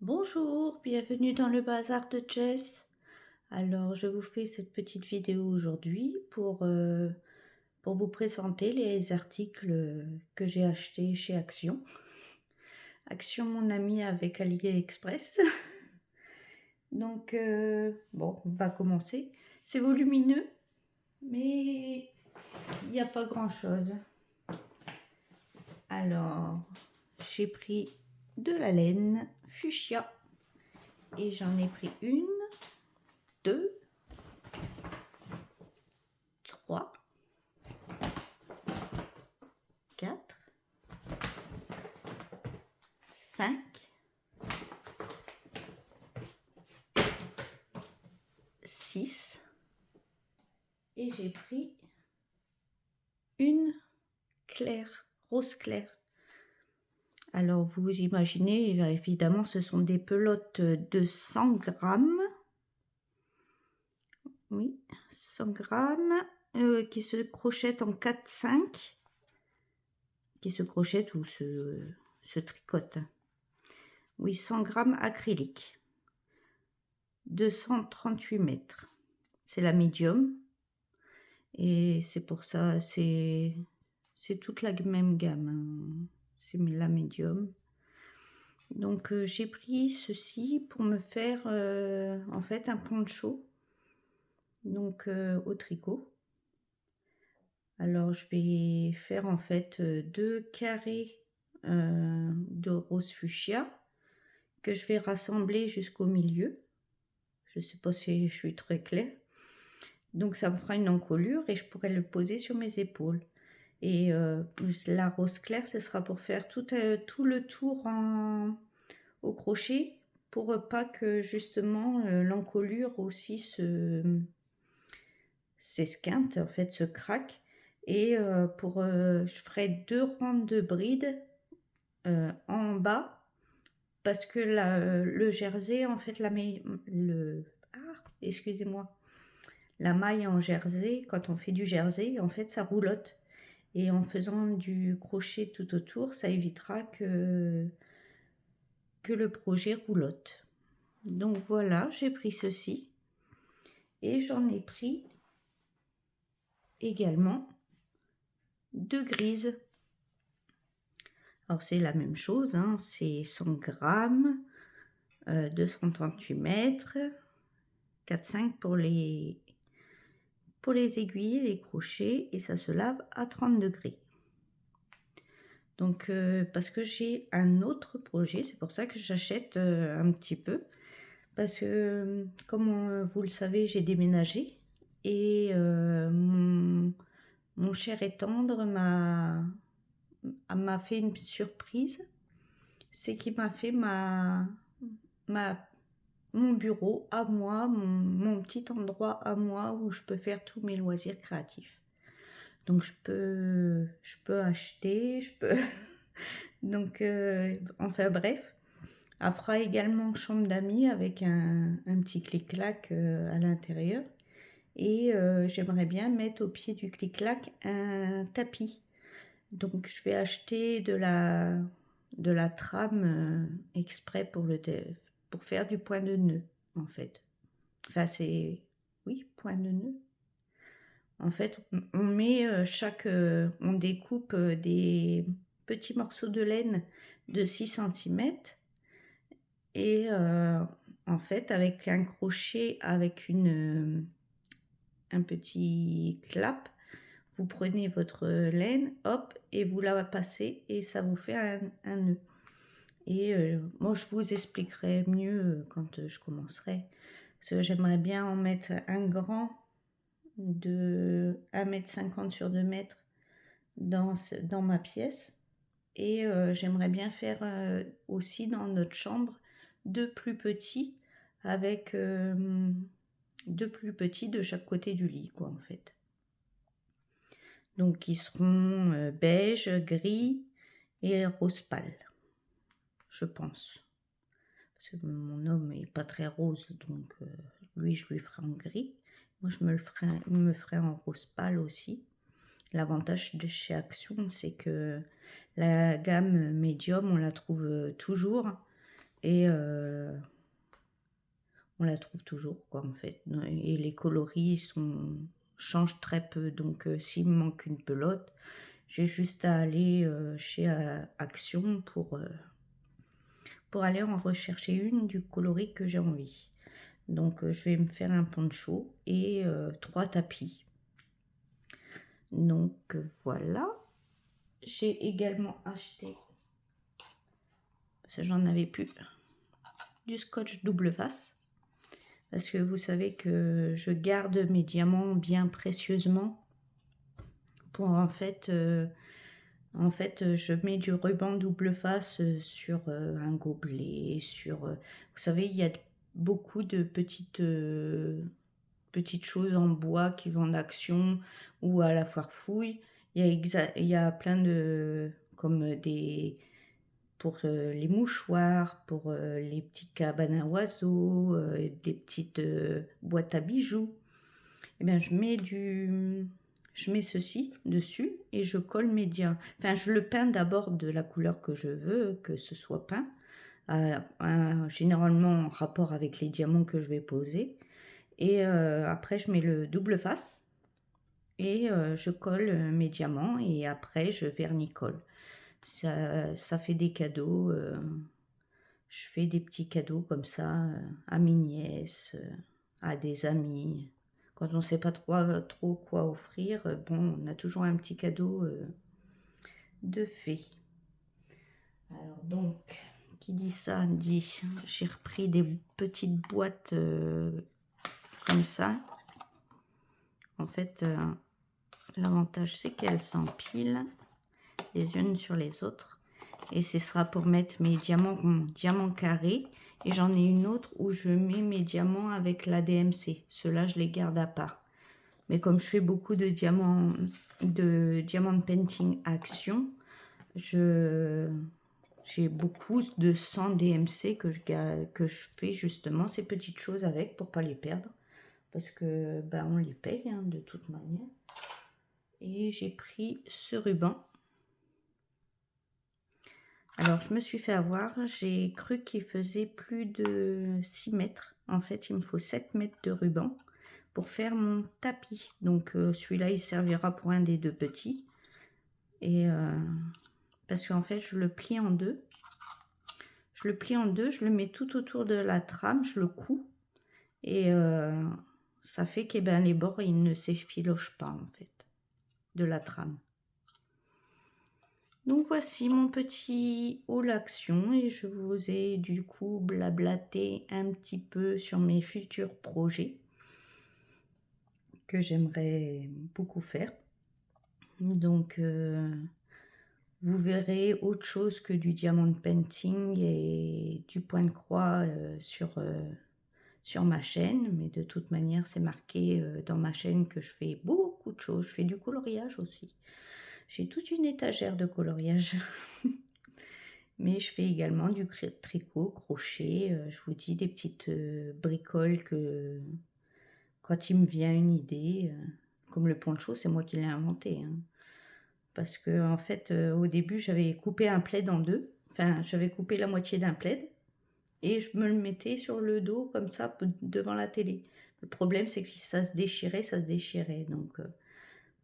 Bonjour, bienvenue dans le bazar de Jess. Alors, je vous fais cette petite vidéo aujourd'hui pour vous présenter les articles que j'ai achetés chez Action. Action, mon ami, avec AliExpress. Donc, bon, on va commencer. C'est volumineux, mais il n'y a pas grand-chose. Alors, j'ai pris de la laine fuchsia et j'en ai pris une, deux, 3, 4, 5, 6 et j'ai pris une claire, rose claire. Alors vous imaginez, évidemment ce sont des pelotes de 100 grammes. Oui, 100 grammes qui se crochettent en 4-5, qui se crochettent ou se tricotent. Oui, 100 grammes acrylique, 238 mètres. C'est la médium et c'est pour ça, c'est toute la même gamme, hein. C'est la médium. Donc j'ai pris ceci pour me faire en fait un poncho, donc au tricot. Alors je vais faire en fait 2 carrés de rose fuchsia que je vais rassembler jusqu'au milieu. Je ne sais pas si je suis très claire. Donc ça me fera une encolure et je pourrai le poser sur mes épaules. Et la rose claire, ce sera pour faire tout le tour au crochet pour pas que justement l'encolure aussi s'esquinte, en fait se craque. Et je ferai 2 rangs de brides en bas parce que le jersey, en fait, excusez-moi, la maille en jersey, quand on fait du jersey, en fait, ça roulotte. Et en faisant du crochet tout autour, ça évitera que le projet roulotte. Donc voilà, j'ai pris ceci. Et j'en ai pris également 2 grises. Alors c'est la même chose, hein, c'est 100 grammes, 238 mètres, 4-5 pour les aiguilles et les crochets, et ça se lave à 30 degrés. Donc parce que j'ai un autre projet, c'est pour ça que j'achète un petit peu, parce que comme vous le savez, j'ai déménagé et mon cher et tendre m'a fait une surprise, c'est qu'il m'a fait mon bureau à moi, mon petit endroit à moi où je peux faire tous mes loisirs créatifs. Donc je peux acheter, je peux donc enfin bref, elle fera également chambre d'amis avec un petit clic-clac à l'intérieur. Et j'aimerais bien mettre au pied du clic-clac un tapis. Donc je vais acheter de la trame exprès pour faire du point de nœud, en fait. Enfin oui, point de nœud. En fait, on met on découpe des petits morceaux de laine de 6 cm et en fait avec un crochet, avec un petit clap, vous prenez votre laine, hop, et vous la passez et ça vous fait un nœud. Et moi je vous expliquerai mieux quand je commencerai, parce que j'aimerais bien en mettre un grand de 1,50 m sur 2 mètres dans ma pièce, et j'aimerais bien faire aussi dans notre chambre 2 plus petits, avec 2 plus petits de chaque côté du lit, quoi, en fait. Donc ils seront beige, gris et rose pâle, je pense. Parce que mon homme est pas très rose, donc lui je lui ferai en gris. Moi je me ferai en rose pâle aussi. L'avantage de chez Action, c'est que la gamme médium, on la trouve toujours. et on la trouve toujours quoi, en fait, et les coloris changent très peu, donc s'il me manque une pelote, j'ai juste à aller, chez, Action pour aller en rechercher une du coloris que j'ai envie. Donc je vais me faire un poncho et 3 tapis. Donc voilà. J'ai également acheté, parce que j'en avais plus, du scotch double face. Parce que vous savez que je garde mes diamants bien précieusement pour en fait, je mets du ruban double face sur un gobelet, vous savez, il y a beaucoup de petites choses en bois qui vendent Action ou à la foire fouille. Il y a plein de, comme pour les mouchoirs, pour les petites cabanes à oiseaux, des petites boîtes à bijoux. Eh bien, je mets ceci dessus et je colle mes diamants. Enfin, je le peins d'abord de la couleur que je veux que ce soit peint, généralement en rapport avec les diamants que je vais poser. Et après, je mets le double face et je colle mes diamants et après, je vernicole. Ça fait des cadeaux. Je fais des petits cadeaux comme ça à mes nièces, à des amis. Quand on ne sait pas trop quoi offrir, bon, on a toujours un petit cadeau de fée. Alors donc, qui dit ça dit, j'ai repris des petites boîtes comme ça. En fait, l'avantage c'est qu'elles s'empilent les unes sur les autres. Et ce sera pour mettre mes diamants carrés. Et j'en ai une autre où je mets mes diamants avec la DMC. Ceux-là, je les garde à part. Mais comme je fais beaucoup de diamant painting Action, j'ai beaucoup de 100 DMC que je fais justement ces petites choses avec pour pas les perdre. Parce que ben, on les paye hein, de toute manière. Et j'ai pris ce ruban. Alors, je me suis fait avoir, j'ai cru qu'il faisait plus de 6 mètres. En fait, il me faut 7 mètres de ruban pour faire mon tapis. Donc, celui-là, il servira pour un des deux petits. Et parce qu'en fait, je le plie en deux. Je le plie en deux, je le mets tout autour de la trame, je le couds. Et ça fait que ben, les bords, ils ne s'effilochent pas, en fait, de la trame. Donc voici mon petit haul Action et je vous ai du coup blablaté un petit peu sur mes futurs projets que j'aimerais beaucoup faire. Donc vous verrez autre chose que du diamond painting et du point de croix sur ma chaîne, mais de toute manière c'est marqué dans ma chaîne que je fais beaucoup de choses. Je fais du coloriage aussi. J'ai toute une étagère de coloriage. Mais je fais également du tricot, crochet, je vous dis des petites bricoles que quand il me vient une idée, comme le poncho, c'est moi qui l'ai inventé. Hein. Parce que en fait, au début, j'avais coupé un plaid en deux. Enfin, j'avais coupé la moitié d'un plaid et je me le mettais sur le dos comme ça devant la télé. Le problème, c'est que si ça se déchirait, ça se déchirait. Donc,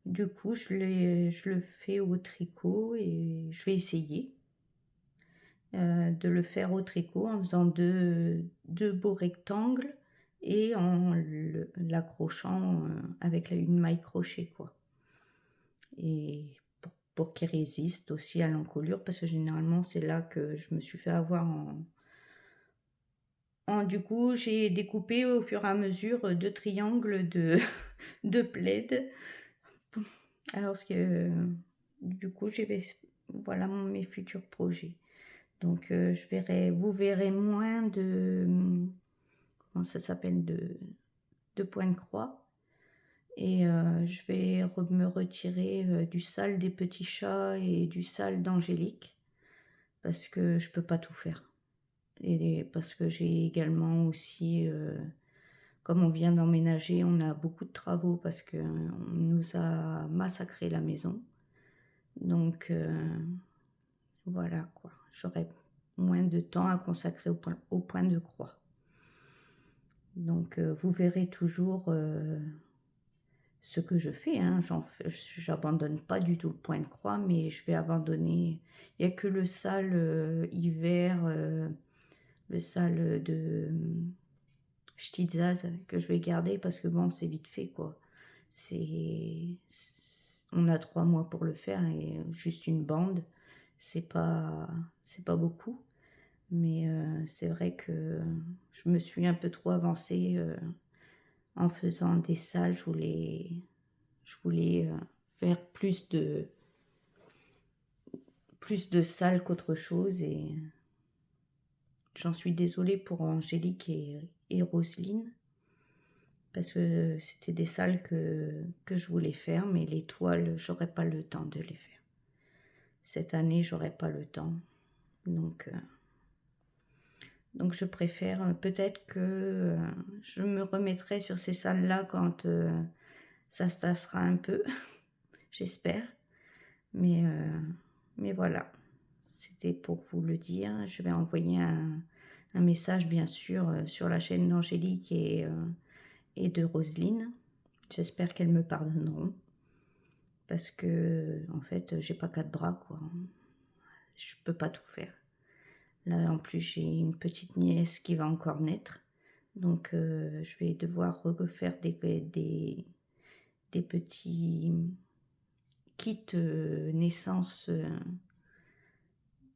du coup, je le fais au tricot et je vais essayer. De le faire au tricot en faisant deux beaux rectangles et en l'accrochant avec une maille crochet quoi. Et pour qu'il résiste aussi à l'encolure parce que généralement c'est là que je me suis fait avoir du coup j'ai découpé au fur et à mesure deux triangles de plaid. Alors du coup voilà mes futurs projets. Donc vous verrez moins comment ça s'appelle, de points de croix. Et je vais me retirer du sale des petits chats et du sale d'Angélique. Parce que je peux pas tout faire. Et parce que j'ai également aussi, comme on vient d'emménager, on a beaucoup de travaux parce qu'on nous a massacré la maison. Donc voilà quoi, j'aurais moins de temps à consacrer au point de croix. Donc vous verrez toujours ce que je fais, hein. J'abandonne pas du tout le point de croix, mais je vais abandonner. Il n'y a que le sale hiver, le sale de Stitzaz que je vais garder parce que bon, c'est vite fait quoi. On a 3 mois pour le faire et juste une bande, c'est pas, c'est pas beaucoup. Mais c'est vrai que je me suis un peu trop avancée en faisant des salles. Je voulais faire plus de salles qu'autre chose et j'en suis désolée pour Angélique et Roselyne parce que c'était des salles que je voulais faire, mais les toiles, j'aurais pas le temps de les faire. Cette année, j'aurais pas le temps. Donc je préfère peut-être que je me remettrai sur ces salles-là quand ça se tassera un peu, j'espère. Mais voilà, c'était pour vous le dire. Je vais envoyer un message, bien sûr, sur la chaîne d'Angélique et de Roselyne. J'espère qu'elles me pardonneront. Parce que, en fait, j'ai pas 4 bras, quoi. Je peux pas tout faire. Là, en plus, j'ai une petite nièce qui va encore naître. Donc, je vais devoir refaire des petits kits naissance,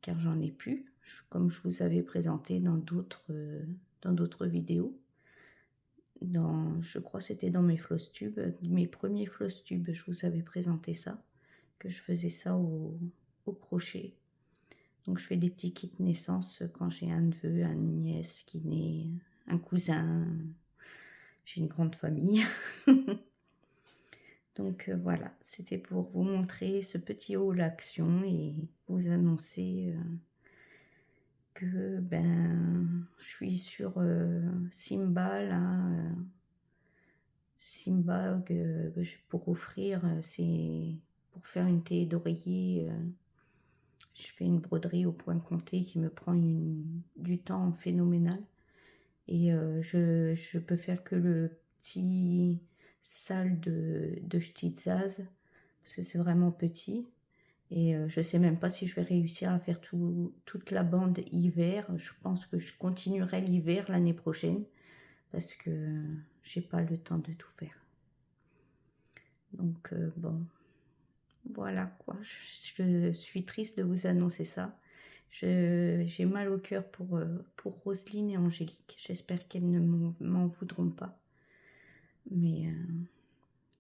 car j'en ai plus, comme je vous avais présenté dans d'autres vidéos. Je crois que c'était dans mes floss tubes, mes premiers floss tubes, je vous avais présenté ça, que je faisais ça au crochet. Donc je fais des petits kits naissance quand j'ai un neveu, une nièce qui naît, un cousin. J'ai une grande famille. Donc voilà, c'était pour vous montrer ce petit haul action et vous annoncer que je suis sur Simba là. Simba pour offrir, c'est pour faire une télé d'oreiller. Je fais une broderie au point compté qui me prend du temps phénoménal. Et je peux faire que le petit salle de Stitzaz, parce que c'est vraiment petit. Et je sais même pas si je vais réussir à faire toute la bande hiver. Je pense que je continuerai l'hiver l'année prochaine, parce que j'ai pas le temps de tout faire. Donc bon, voilà quoi. Je suis triste de vous annoncer ça. J'ai mal au cœur pour Roselyne et Angélique. J'espère qu'elles ne m'en voudront pas. Mais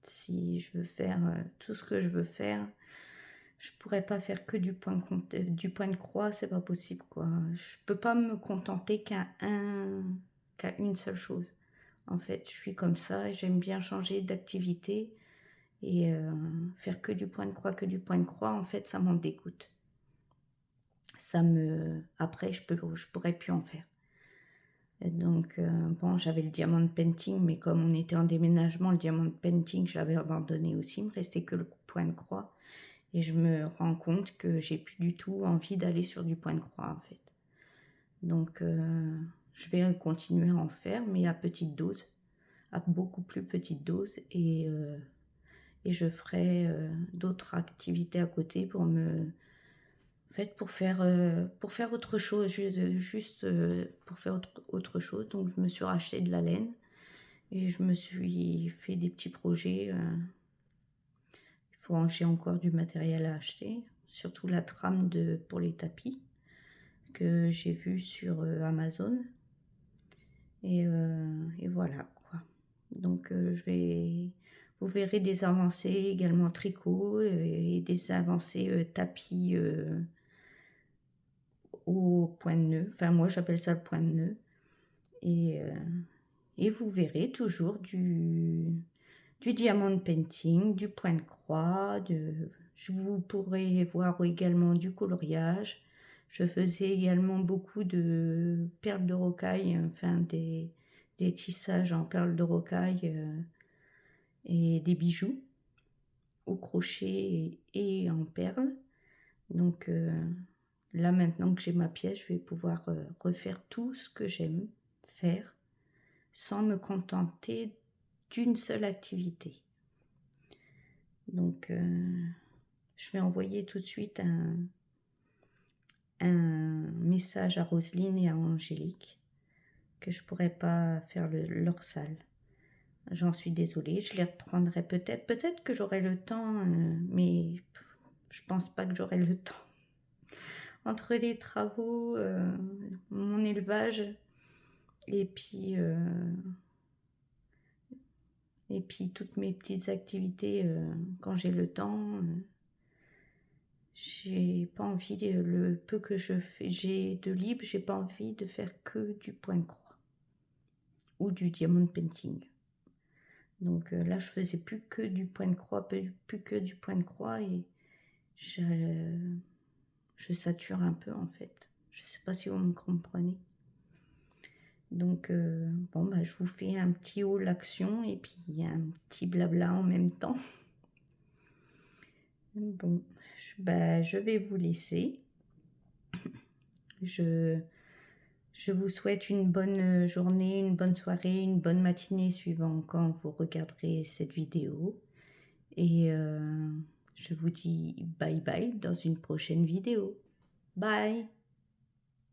si je veux faire tout ce que je veux faire, je pourrais pas faire que du point de croix, c'est pas possible quoi. Je peux pas me contenter qu'à une seule chose. En fait, je suis comme ça et j'aime bien changer d'activité et faire que du point de croix, en fait, ça m'en dégoûte. Après, je pourrais plus en faire. Et donc, bon, j'avais le diamond painting, mais comme on était en déménagement, le diamond painting, j'avais abandonné aussi. Il me restait que le point de croix. Et je me rends compte que j'ai plus du tout envie d'aller sur du point de croix, en fait. Donc, je vais continuer à en faire, mais à petite dose, à beaucoup plus petite dose. Et je ferai d'autres activités à côté pour faire autre chose, juste pour faire autre chose. Donc je me suis racheté de la laine et je me suis fait des petits projets. J'ai encore du matériel à acheter, surtout la trame pour les tapis que j'ai vu sur Amazon. Et voilà quoi. Donc vous verrez des avancées également tricot et des avancées tapis au point de nœud. Enfin, moi, j'appelle ça le point de nœud. Et vous verrez toujours du diamond painting, du point de croix. Vous pourrez voir également du coloriage. Je faisais également beaucoup de perles de rocaille, enfin des tissages en perles de rocaille et des bijoux au crochet et en perles. Donc Là, maintenant que j'ai ma pièce, je vais pouvoir refaire tout ce que j'aime faire sans me contenter d'une seule activité. Donc, je vais envoyer tout de suite un message à Roselyne et à Angélique que je pourrais pas faire leur salle. J'en suis désolée, je les reprendrai peut-être. Peut-être que j'aurai le temps, mais je pense pas que j'aurai le temps. Entre les travaux, mon élevage et puis toutes mes petites activités quand j'ai le temps, j'ai pas envie, le peu que j'ai de libre, j'ai pas envie de faire que du point croix ou du diamond painting. Donc là, je faisais plus que du point de croix, plus que du point de croix et je sature un peu en fait. Je sais pas si vous me comprenez. Donc bon, bah, je vous fais un petit haul action et puis un petit blabla en même temps. Bon, je vais vous laisser. Je vous souhaite une bonne journée, une bonne soirée, une bonne matinée suivant quand vous regarderez cette vidéo. Et je vous dis bye bye dans une prochaine vidéo. Bye!